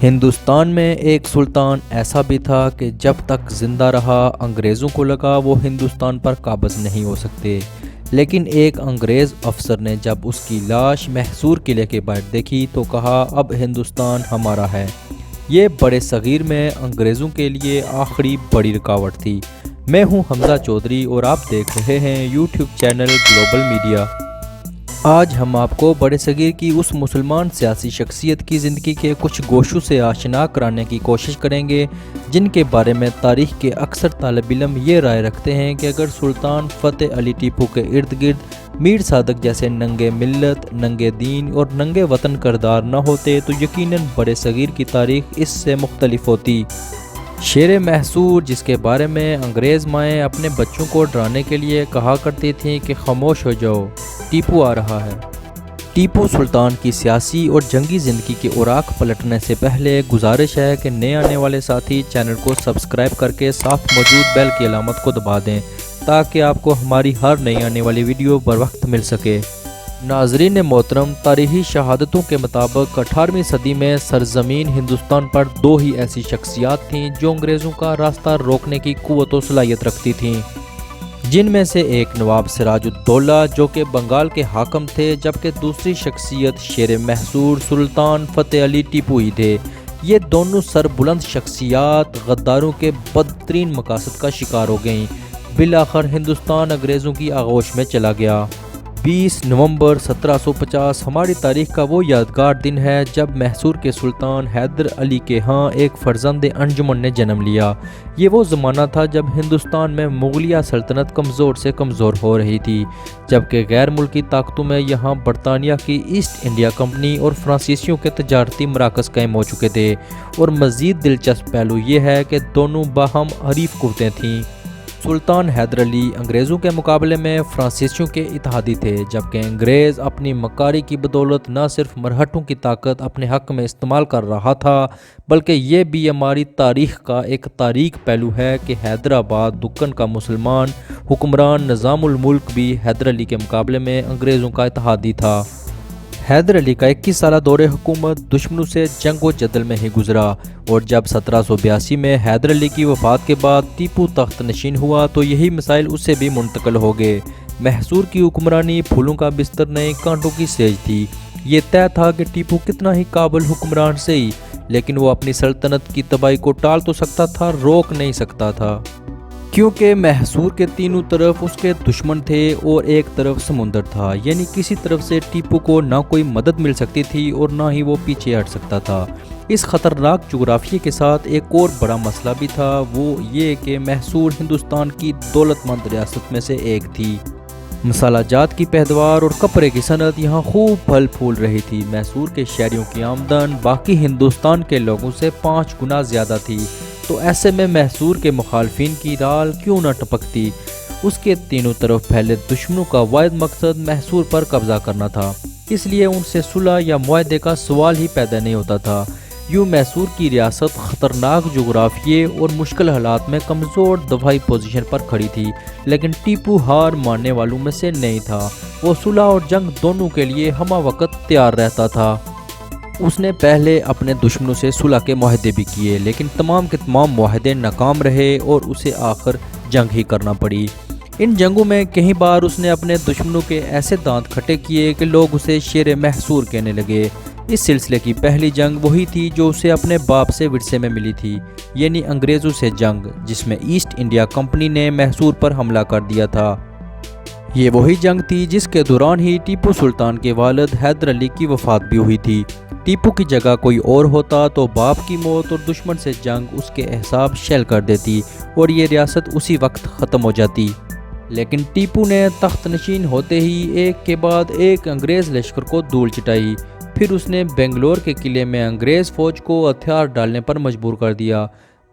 ہندوستان میں ایک سلطان ایسا بھی تھا کہ جب تک زندہ رہا انگریزوں کو لگا وہ ہندوستان پر قابض نہیں ہو سکتے، لیکن ایک انگریز افسر نے جب اس کی لاش محصور قلعے کے باہر دیکھی تو کہا اب ہندوستان ہمارا ہے۔ یہ بڑے صغیر میں انگریزوں کے لیے آخری بڑی رکاوٹ تھی۔ میں ہوں حمزہ چودھری اور آپ دیکھ رہے ہیں یوٹیوب چینل گلوبل میڈیا۔ آج ہم آپ کو بڑے صغیر کی اس مسلمان سیاسی شخصیت کی زندگی کے کچھ گوشوں سے آشنا کرانے کی کوشش کریں گے جن کے بارے میں تاریخ کے اکثر طالب علم یہ رائے رکھتے ہیں کہ اگر سلطان فتح علی ٹیپو کے ارد گرد میر صادق جیسے ننگے ملت، ننگے دین اور ننگے وطن کردار نہ ہوتے تو یقیناً بڑے صغیر کی تاریخ اس سے مختلف ہوتی۔ شیر محصور، جس کے بارے میں انگریز مائیں اپنے بچوں کو ڈرانے کے لیے کہا کرتی تھیں کہ خاموش ہو جاؤ، ٹیپو آ رہا ہے۔ ٹیپو سلطان کی سیاسی اور جنگی زندگی کے اوراق پلٹنے سے پہلے گزارش ہے کہ نئے آنے والے ساتھی چینل کو سبسکرائب کر کے ساتھ موجود بیل کی علامت کو دبا دیں تاکہ آپ کو ہماری ہر نئی آنے والی ویڈیو بر وقت مل سکے۔ ناظرین محترم، تاریخی شہادتوں کے مطابق 18ویں صدی میں سرزمین ہندوستان پر دو ہی ایسی شخصیات تھیں جو انگریزوں کا راستہ روکنے کی قوت و صلاحیت رکھتی تھیں، جن میں سے ایک نواب سراج الدولہ جو کہ بنگال کے حاکم تھے، جبکہ دوسری شخصیت شیر محصور سلطان فتح علی ٹیپو ہی تھے۔ یہ دونوں سربلند شخصیات غداروں کے بدترین مقاصد کا شکار ہو گئیں۔ بالآخر ہندوستان انگریزوں کی آغوش میں چلا گیا۔ 20 نومبر 1750 ہماری تاریخ کا وہ یادگار دن ہے جب محصور کے سلطان حیدر علی کے ہاں ایک فرزند انجمن نے جنم لیا۔ یہ وہ زمانہ تھا جب ہندوستان میں مغلیہ سلطنت کمزور سے کمزور ہو رہی تھی، جبکہ غیر ملکی طاقتوں میں یہاں برطانیہ کی ایسٹ انڈیا کمپنی اور فرانسیسیوں کے تجارتی مراکز قائم ہو چکے تھے، اور مزید دلچسپ پہلو یہ ہے کہ دونوں باہم حریف قوتیں تھیں۔ سلطان حیدر علی انگریزوں کے مقابلے میں فرانسیسیوں کے اتحادی تھے، جبکہ انگریز اپنی مکاری کی بدولت نہ صرف مرہٹوں کی طاقت اپنے حق میں استعمال کر رہا تھا، بلکہ یہ بھی ہماری تاریخ کا ایک تاریک پہلو ہے کہ حیدرآباد دکن کا مسلمان حکمران نظام الملک بھی حیدر علی کے مقابلے میں انگریزوں کا اتحادی تھا۔ حیدر علی کا 21 سالہ دور حکومت دشمنوں سے جنگ و جدل میں ہی گزرا، اور جب 1782 میں حیدر علی کی وفات کے بعد ٹیپو تخت نشین ہوا تو یہی مسائل اس سے بھی منتقل ہو گئے۔ محصور کی حکمرانی پھولوں کا بستر نہیں کانٹوں کی سیج تھی۔ یہ طے تھا کہ ٹیپو کتنا ہی قابل حکمران صحیح، لیکن وہ اپنی سلطنت کی تباہی کو ٹال تو سکتا تھا، روک نہیں سکتا تھا، کیونکہ محصور کے تینوں طرف اس کے دشمن تھے اور ایک طرف سمندر تھا، یعنی کسی طرف سے ٹیپو کو نہ کوئی مدد مل سکتی تھی اور نہ ہی وہ پیچھے ہٹ سکتا تھا۔ اس خطرناک جغرافیے کے ساتھ ایک اور بڑا مسئلہ بھی تھا، وہ یہ کہ محصور ہندوستان کی دولت مند ریاست میں سے ایک تھی۔ مسالہ جات کی پیداوار اور کپڑے کی صنعت یہاں خوب پھل پھول رہی تھی۔ محصور کے شہریوں کی آمدن باقی ہندوستان کے لوگوں سے 5 گنا زیادہ تھی، تو ایسے میں محصور کے مخالفین کی رال کیوں نہ ٹپکتی۔ اس کے تینوں طرف پھیلے دشمنوں کا واحد مقصد محصور پر قبضہ کرنا تھا، اس لیے ان سے صلح یا معاہدے کا سوال ہی پیدا نہیں ہوتا تھا۔ یوں محصور کی ریاست خطرناک جغرافیے اور مشکل حالات میں کمزور دفاعی پوزیشن پر کھڑی تھی، لیکن ٹیپو ہار ماننے والوں میں سے نہیں تھا۔ وہ صلح اور جنگ دونوں کے لیے ہمہ وقت تیار رہتا تھا۔ اس نے پہلے اپنے دشمنوں سے صلح کے معاہدے بھی کیے، لیکن تمام کے تمام معاہدے ناکام رہے اور اسے آخر جنگ ہی کرنا پڑی۔ ان جنگوں میں کئی بار اس نے اپنے دشمنوں کے ایسے دانت کھٹے کیے کہ لوگ اسے شیر محصور کہنے لگے۔ اس سلسلے کی پہلی جنگ وہی تھی جو اسے اپنے باپ سے ورثے میں ملی تھی، یعنی انگریزوں سے جنگ، جس میں ایسٹ انڈیا کمپنی نے محصور پر حملہ کر دیا تھا۔ یہ وہی جنگ تھی جس کے دوران ہی ٹیپو سلطان کے والد حیدر علی کی وفات بھی ہوئی تھی۔ ٹیپو کی جگہ کوئی اور ہوتا تو باپ کی موت اور دشمن سے جنگ اس کے احساب شیل کر دیتی اور یہ ریاست اسی وقت ختم ہو جاتی، لیکن ٹیپو نے تخت نشین ہوتے ہی ایک کے بعد ایک انگریز لشکر کو دھول چٹائی۔ پھر اس نے بنگلور کے قلعے میں انگریز فوج کو ہتھیار ڈالنے پر مجبور کر دیا۔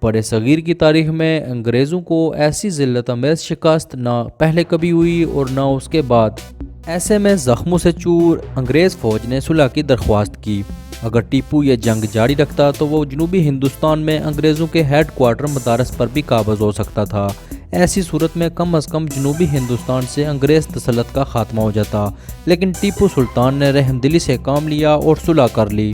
بڑے صغیر کی تاریخ میں انگریزوں کو ایسی ذلت آمیز شکست نہ پہلے کبھی ہوئی اور نہ اس کے بعد۔ ایسے میں زخموں سے چور انگریز فوج نے صلح کی درخواست کی۔ اگر ٹیپو یہ جنگ جاری رکھتا تو وہ جنوبی ہندوستان میں انگریزوں کے ہیڈ کوارٹر مدارس پر بھی قابض ہو سکتا تھا۔ ایسی صورت میں کم از کم جنوبی ہندوستان سے انگریز تسلط کا خاتمہ ہو جاتا، لیکن ٹیپو سلطان نے رحم دلی سے کام لیا اور صلح کر لی۔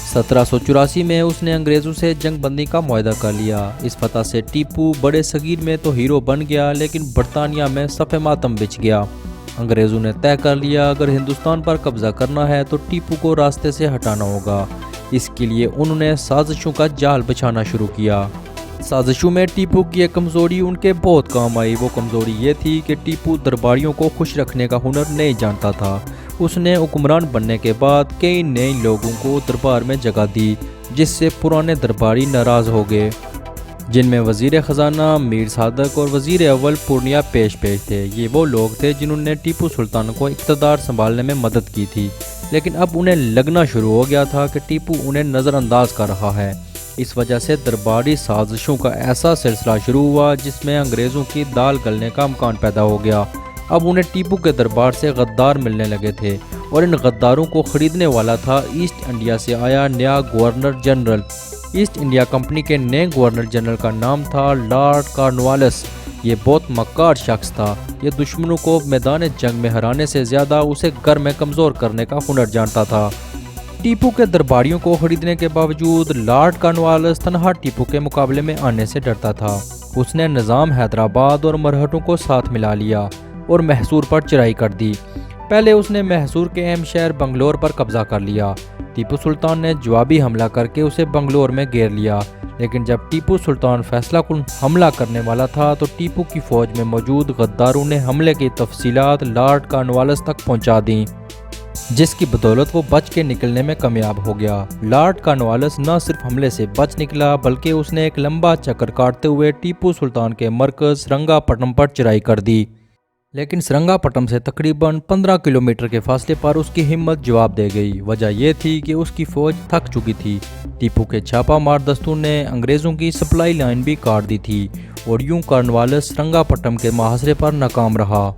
1784 میں اس نے انگریزوں سے جنگ بندی کا معاہدہ کر لیا۔ اس فتح سے ٹیپو بڑے صغیر میں تو ہیرو بن گیا، لیکن برطانیہ میں صف ماتم بچ گیا۔ انگریزوں نے طے کر لیا اگر ہندوستان پر قبضہ کرنا ہے تو ٹیپو کو راستے سے ہٹانا ہوگا۔ اس کے لیے انہوں نے سازشوں کا جال بچھانا شروع کیا۔ سازشوں میں ٹیپو کی ایک کمزوری ان کے بہت کام آئی۔ وہ کمزوری یہ تھی کہ ٹیپو درباریوں کو خوش رکھنے کا ہنر نہیں جانتا تھا۔ اس نے حکمران بننے کے بعد کئی نئے لوگوں کو دربار میں جگہ دی، جس سے پرانے درباری ناراض ہو گئے، جن میں وزیر خزانہ میر صادق اور وزیر اول پورنیہ پیش تھے۔ یہ وہ لوگ تھے جنہوں نے ٹیپو سلطان کو اقتدار سنبھالنے میں مدد کی تھی، لیکن اب انہیں لگنا شروع ہو گیا تھا کہ ٹیپو انہیں نظر انداز کر رہا ہے۔ اس وجہ سے درباری سازشوں کا ایسا سلسلہ شروع ہوا جس میں انگریزوں کی دال گلنے کا امکان پیدا ہو گیا۔ اب انہیں ٹیپو کے دربار سے غدار ملنے لگے تھے، اور ان غداروں کو خریدنے والا تھا ایسٹ انڈیا سے آیا نیا governor general. East India company کے نئے گورنر جنرل کا نام تھا لارڈ کارنوالیس۔ یہ بہت مکار شخص تھا۔ یہ دشمنوں کو میدان جنگ میں ہرانے سے زیادہ اسے گھر میں کمزور کرنے کا ہنر جانتا تھا۔ ٹیپو کے درباریوں کو خریدنے کے باوجود لارڈ کارنوالیس تنہا ٹیپو کے مقابلے میں آنے سے ڈرتا تھا۔ اس نے نظام حیدرآباد اور مرہٹوں کو ساتھ ملا لیا اور محصور پر چڑھائی کر دی۔ پہلے اس نے محصور کے اہم شہر بنگلور پر قبضہ کر لیا۔ ٹیپو سلطان نے جوابی حملہ کر کے اسے بنگلور میں گھیر لیا، لیکن جب ٹیپو سلطان فیصلہ کن حملہ کرنے والا تھا تو ٹیپو کی فوج میں موجود غداروں نے حملے کی تفصیلات لارڈ کارنوالیس تک پہنچا دیں، جس کی بدولت وہ بچ کے نکلنے میں کامیاب ہو گیا۔ لارڈ کارنوالیس نہ صرف حملے سے بچ نکلا بلکہ اس نے ایک لمبا چکر کاٹتے ہوئے ٹیپو سلطان کے مرکز سرنگا پٹم پر چڑھائی کر دی، لیکن سرنگا پٹم سے تقریباً 15 کلومیٹر کے فاصلے پر اس کی ہمت جواب دے گئی۔ وجہ یہ تھی کہ اس کی فوج تھک چکی تھی۔ ٹیپو کے چھاپا مار دستوں نے انگریزوں کی سپلائی لائن بھی کاٹ دی تھی، اور یوں کارنوالیس سرنگا پٹم کے محاصرے پر ناکام رہا۔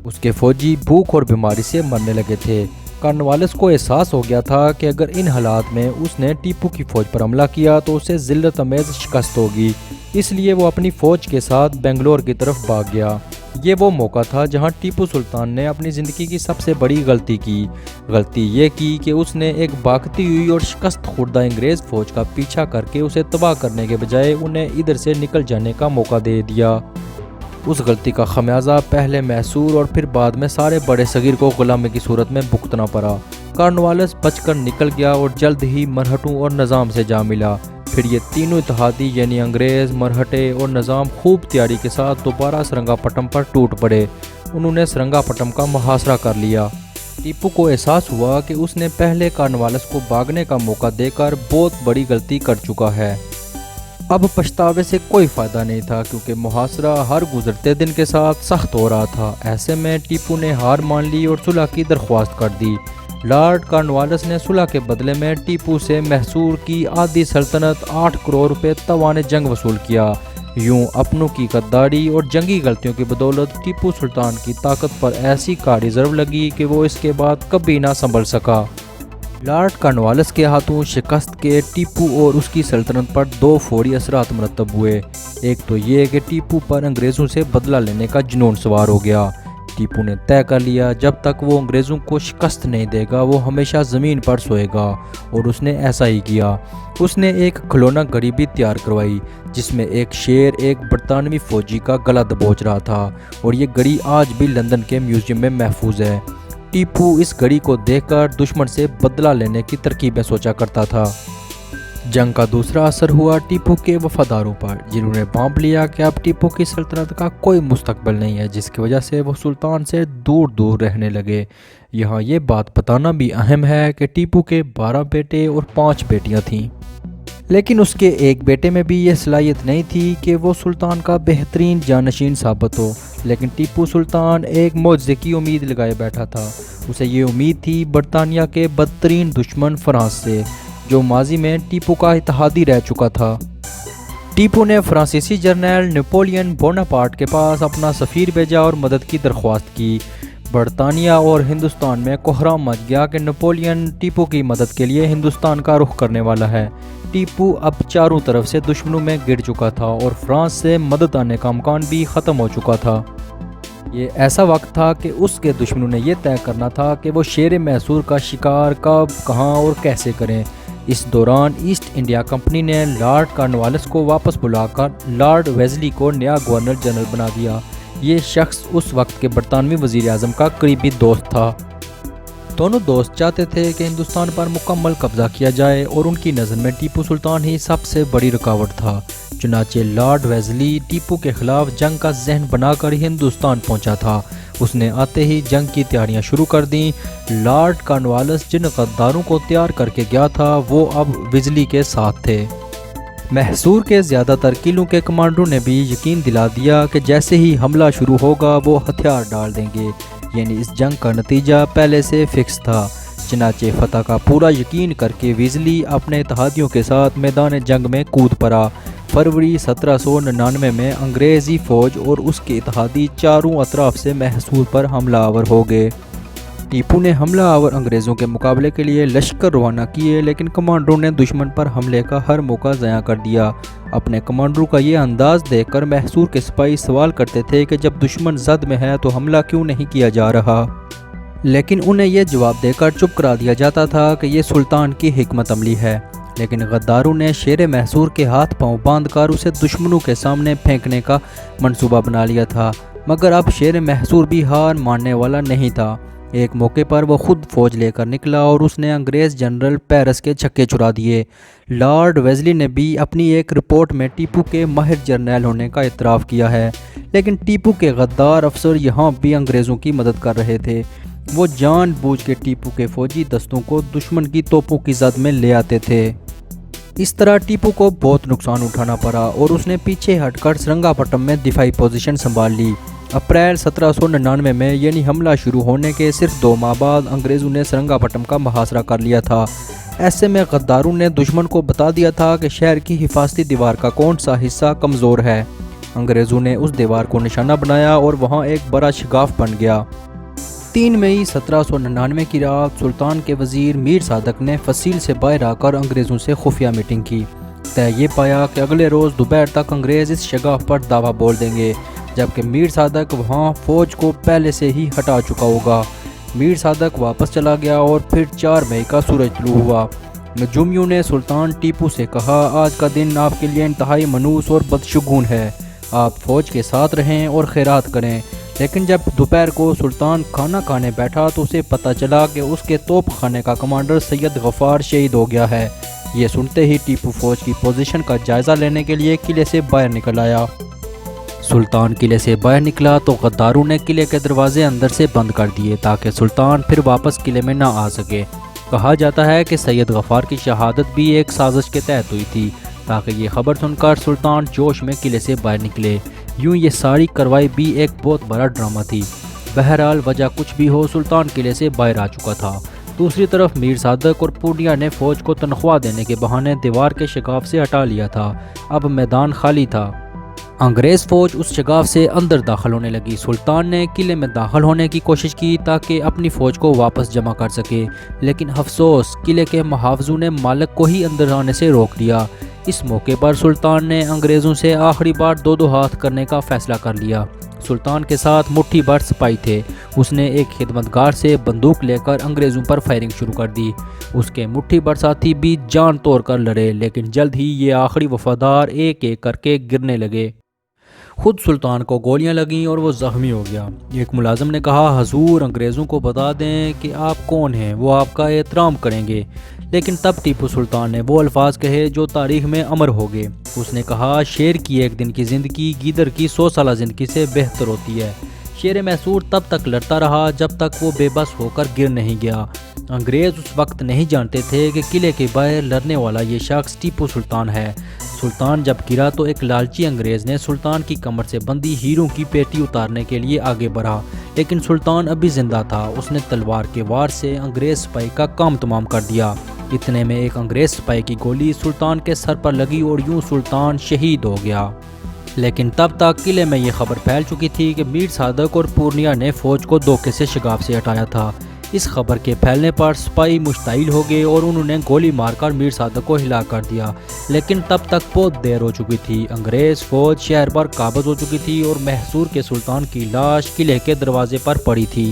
اس کے فوجی بھوک اور بیماری سے مرنے لگے تھے۔ کارنوالیس کو احساس ہو گیا تھا کہ اگر ان حالات میں اس نے ٹیپو کی فوج پر حملہ کیا تو اسے ذلت امیز شکست ہوگی، اس لیے وہ اپنی فوج کے ساتھ بنگلور کی طرف بھاگ گیا۔ یہ وہ موقع تھا جہاں ٹیپو سلطان نے اپنی زندگی کی سب سے بڑی غلطی کی۔ غلطی یہ کی کہ اس نے ایک بھاگتی ہوئی اور شکست خوردہ انگریز فوج کا پیچھا کر کے اسے تباہ کرنے کے بجائے انہیں ادھر سے نکل جانے کا موقع دے دیا۔ اس غلطی کا خمیازہ پہلے محصور اور پھر بعد میں سارے بڑے صغیر کو غلامی کی صورت میں بھگتنا پڑا۔ کارنوالیس بچ کر نکل گیا اور جلد ہی مرہٹوں اور نظام سے جا ملا۔ پھر یہ تینوں اتحادی یعنی انگریز، مرہٹے اور نظام خوب تیاری کے ساتھ دوبارہ سرنگا پٹم پر ٹوٹ پڑے۔ انہوں نے سرنگا پٹم کا محاصرہ کر لیا۔ ٹیپو کو احساس ہوا کہ اس نے پہلے کارنوالیس کو بھاگنے کا موقع دے کر بہت بڑی غلطی کر چکا ہے۔ اب پچھتاوے سے کوئی فائدہ نہیں تھا، کیونکہ محاصرہ ہر گزرتے دن کے ساتھ سخت ہو رہا تھا۔ ایسے میں ٹیپو نے ہار مان لی اور صلح کی درخواست کر دی۔ لارڈ کارنوالیس نے صلح کے بدلے میں ٹیپو سے محصور کی آدھی سلطنت 8 کروڑ روپے توان جنگ وصول کیا۔ یوں اپنوں کی غداری اور جنگی غلطیوں کی بدولت ٹیپو سلطان کی طاقت پر ایسی کاڑی ضرب لگی کہ وہ اس کے بعد کبھی نہ سنبھل سکا۔ لارڈ کارنوالیس کے ہاتھوں شکست کے ٹیپو اور اس کی سلطنت پر 2 فوری اثرات مرتب ہوئے۔ ایک تو یہ کہ ٹیپو پر انگریزوں سے بدلہ لینے کا جنون سوار ہو گیا۔ ٹیپو نے طے کر لیا جب تک وہ انگریزوں کو شکست نہیں دے گا وہ ہمیشہ زمین پر سوئے گا، اور اس نے ایسا ہی کیا۔ اس نے ایک کھلونا گھڑی بھی تیار کروائی جس میں ایک شیر ایک برطانوی فوجی کا گلا دبوچ رہا تھا، اور یہ گھڑی آج بھی لندن کے میوزیم میں محفوظ ہے۔ ٹیپو اس گھڑی کو دیکھ کر دشمن سے بدلہ لینے کی ترکیبیں سوچا کرتا تھا۔ جنگ کا دوسرا اثر ہوا ٹیپو کے وفاداروں پر، جنہوں نے بھانپ لیا کہ اب ٹیپو کی سلطنت کا کوئی مستقبل نہیں ہے، جس کی وجہ سے وہ سلطان سے دور دور رہنے لگے۔ یہاں یہ بات بتانا بھی اہم ہے کہ ٹیپو کے 12 بیٹے اور 5 بیٹیاں تھیں، لیکن اس کے ایک بیٹے میں بھی یہ صلاحیت نہیں تھی کہ وہ سلطان کا بہترین جانشین ثابت ہو۔ لیکن ٹیپو سلطان ایک معجزے کی امید لگائے بیٹھا تھا۔ اسے یہ امید تھی برطانیہ کے بدترین دشمن فرانس سے، جو ماضی میں ٹیپو کا اتحادی رہ چکا تھا۔ ٹیپو نے فرانسیسی جنرل نیپولین بوناپارٹ کے پاس اپنا سفیر بھیجا اور مدد کی درخواست کی۔ برطانیہ اور ہندوستان میں کوہرام مچ گیا کہ نیپولین ٹیپو کی مدد کے لیے ہندوستان کا رخ کرنے والا ہے۔ ٹیپو اب چاروں طرف سے دشمنوں میں گر چکا تھا اور فرانس سے مدد آنے کا امکان بھی ختم ہو چکا تھا۔ یہ ایسا وقت تھا کہ اس کے دشمنوں نے یہ طے کرنا تھا کہ وہ شیر محصور کا شکار کب، کہاں اور کیسے کریں۔ اس دوران ایسٹ انڈیا کمپنی نے لارڈ کارنوالیس کو واپس بلا کر لارڈ ویزلی کو نیا گورنر جنرل بنا دیا۔ یہ شخص اس وقت کے برطانوی وزیر اعظم کا قریبی دوست تھا۔ دونوں دوست چاہتے تھے کہ ہندوستان پر مکمل قبضہ کیا جائے اور ان کی نظر میں ٹیپو سلطان ہی سب سے بڑی رکاوٹ تھا۔ چنانچہ لارڈ ویزلی ٹیپو کے خلاف جنگ کا ذہن بنا کر ہندوستان پہنچا تھا۔ اس نے آتے ہی جنگ کی تیاریاں شروع کر دیں۔ لارڈ کارنوالیس جن غداروں کو تیار کر کے گیا تھا وہ اب ویزلی کے ساتھ تھے۔ محصور کے زیادہ تر قلعوں کے کمانڈروں نے بھی یقین دلا دیا کہ جیسے ہی حملہ شروع ہوگا وہ ہتھیار ڈال دیں گے، یعنی اس جنگ کا نتیجہ پہلے سے فکس تھا۔ چنانچہ فتح کا پورا یقین کر کے ویزلی اپنے اتحادیوں کے ساتھ میدان جنگ میں کود پڑا۔ فروری 1799 میں انگریزی فوج اور اس کے اتحادی چاروں اطراف سے محصور پر حملہ آور ہو گئے۔ ٹیپو نے حملہ آور انگریزوں کے مقابلے کے لیے لشکر روانہ کیے، لیکن کمانڈروں نے دشمن پر حملے کا ہر موقع ضائع کر دیا۔ اپنے کمانڈروں کا یہ انداز دیکھ کر محصور کے سپاہی سوال کرتے تھے کہ جب دشمن زد میں ہے تو حملہ کیوں نہیں کیا جا رہا، لیکن انہیں یہ جواب دے کر چپ کرا دیا جاتا تھا کہ یہ سلطان کی حکمت عملی ہے۔ لیکن غداروں نے شیر محصور کے ہاتھ پاؤں باندھ کر اسے دشمنوں کے سامنے پھینکنے کا منصوبہ بنا لیا تھا، مگر اب شیر محصور بھی ہار ماننے والا نہیں تھا۔ ایک موقع پر وہ خود فوج لے کر نکلا اور اس نے انگریز جنرل پیرس کے چھکے چھڑا دیے۔ لارڈ ویزلی نے بھی اپنی ایک رپورٹ میں ٹیپو کے ماہر جرنیل ہونے کا اعتراف کیا ہے، لیکن ٹیپو کے غدار افسر یہاں بھی انگریزوں کی مدد کر رہے تھے۔ وہ جان بوجھ کے ٹیپو کے فوجی دستوں کو دشمن کی توپوں کی زد میں لے آتے تھے۔ اس طرح ٹیپو کو بہت نقصان اٹھانا پڑا اور اس نے پیچھے ہٹ کر سرنگا پٹم میں دفاعی پوزیشن سنبھال لی۔ اپریل 1799 میں یعنی حملہ شروع ہونے کے صرف 2 ماہ بعد انگریزوں نے سرنگا پٹم کا محاصرہ کر لیا تھا۔ ایسے میں غداروں نے دشمن کو بتا دیا تھا کہ شہر کی حفاظتی دیوار کا کون سا حصہ کمزور ہے۔ انگریزوں نے اس دیوار کو نشانہ بنایا اور وہاں ایک بڑا شگاف بن گیا۔ 3 مئی 1799 کی رات سلطان کے وزیر میر صادق نے فصیل سے باہر آ کر انگریزوں سے خفیہ میٹنگ کی۔ طے یہ پایا کہ اگلے روز دوپہر تک انگریز اس شگاف پر دعویٰ بول دیں گے، جبکہ میر صادق وہاں فوج کو پہلے سے ہی ہٹا چکا ہوگا۔ میر صادق واپس چلا گیا اور پھر 4 مئی کا سورج طلوع ہوا۔ نجومیوں نے سلطان ٹیپو سے کہا، آج کا دن آپ کے لیے انتہائی منحوس اور بدشگون ہے، آپ فوج کے ساتھ رہیں اور خیرات کریں۔ لیکن جب دوپہر کو سلطان کھانا کھانے بیٹھا تو اسے پتہ چلا کہ اس کے توپ خانے کا کمانڈر سید غفار شہید ہو گیا ہے۔ یہ سنتے ہی ٹیپو فوج کی پوزیشن کا جائزہ لینے کے لیے قلعے سے باہر نکل آیا۔ سلطان قلعے سے باہر نکلا تو غداروں نے قلعے کے دروازے اندر سے بند کر دیے تاکہ سلطان پھر واپس قلعے میں نہ آ سکے۔ کہا جاتا ہے کہ سید غفار کی شہادت بھی ایک سازش کے تحت ہوئی تھی تاکہ یہ خبر سن کر سلطان جوش میں قلعے سے باہر نکلے۔ یوں یہ ساری کارروائی بھی ایک بہت بڑا ڈرامہ تھی۔ بہرحال وجہ کچھ بھی ہو، سلطان قلعے سے باہر آ چکا تھا۔ دوسری طرف میر صادق اور پورنیا نے فوج کو تنخواہ دینے کے بہانے دیوار کے شگاف سے ہٹا لیا تھا۔ اب میدان خالی تھا۔ انگریز فوج اس شگاف سے اندر داخل ہونے لگی۔ سلطان نے قلعے میں داخل ہونے کی کوشش کی تاکہ اپنی فوج کو واپس جمع کر سکے، لیکن افسوس قلعے کے محافظوں نے مالک کو ہی اندر آنے سے روک دیا۔ اس موقع پر سلطان نے انگریزوں سے آخری بار 2 ہاتھ کرنے کا فیصلہ کر لیا۔ سلطان کے ساتھ مٹھی بھر سپاہی تھے۔ اس نے ایک خدمتگار سے بندوق لے کر انگریزوں پر فائرنگ شروع کر دی۔ اس کے مٹھی بھر ساتھی بھی جان توڑ کر لڑے، لیکن جلد ہی یہ آخری وفادار ایک ایک کر کے گرنے لگے۔ خود سلطان کو گولیاں لگیں اور وہ زخمی ہو گیا۔ ایک ملازم نے کہا، حضور انگریزوں کو بتا دیں کہ آپ کون ہیں، وہ آپ کا احترام کریں گے۔ لیکن تب ٹیپو سلطان نے وہ الفاظ کہے جو تاریخ میں امر ہو گئے۔ اس نے کہا، شیر کی 1 دن کی زندگی گیدڑ کی 100 سالہ زندگی سے بہتر ہوتی ہے۔ شیر محصور تب تک لڑتا رہا جب تک وہ بے بس ہو کر گر نہیں گیا۔ انگریز اس وقت نہیں جانتے تھے کہ قلعے کے باہر لڑنے والا یہ شخص ٹیپو سلطان ہے۔ سلطان جب گرا تو ایک لالچی انگریز نے سلطان کی کمر سے بندھی ہیروں کی پیٹی اتارنے کے لیے آگے بڑھا، لیکن سلطان ابھی زندہ تھا۔ اس نے تلوار کے وار سے انگریز سپاہی کا کام تمام کر دیا۔ اتنے میں ایک انگریز سپاہی کی گولی سلطان کے سر پر لگی اور یوں سلطان شہید ہو گیا۔ لیکن تب تک قلعے میں یہ خبر پھیل چکی تھی کہ میر صادق اور پورنیا نے فوج کو دھوکے سے شگاف سے ہٹایا تھا۔ اس خبر کے پھیلنے پر سپاہی مشتعل ہو گئے اور انہوں نے گولی مار کر میر صادق کو ہلاک کر دیا، لیکن تب تک بہت دیر ہو چکی تھی۔ انگریز فوج شہر پر قابض ہو چکی تھی اور محصور کے سلطان کی لاش قلعے کے دروازے پر پڑی تھی۔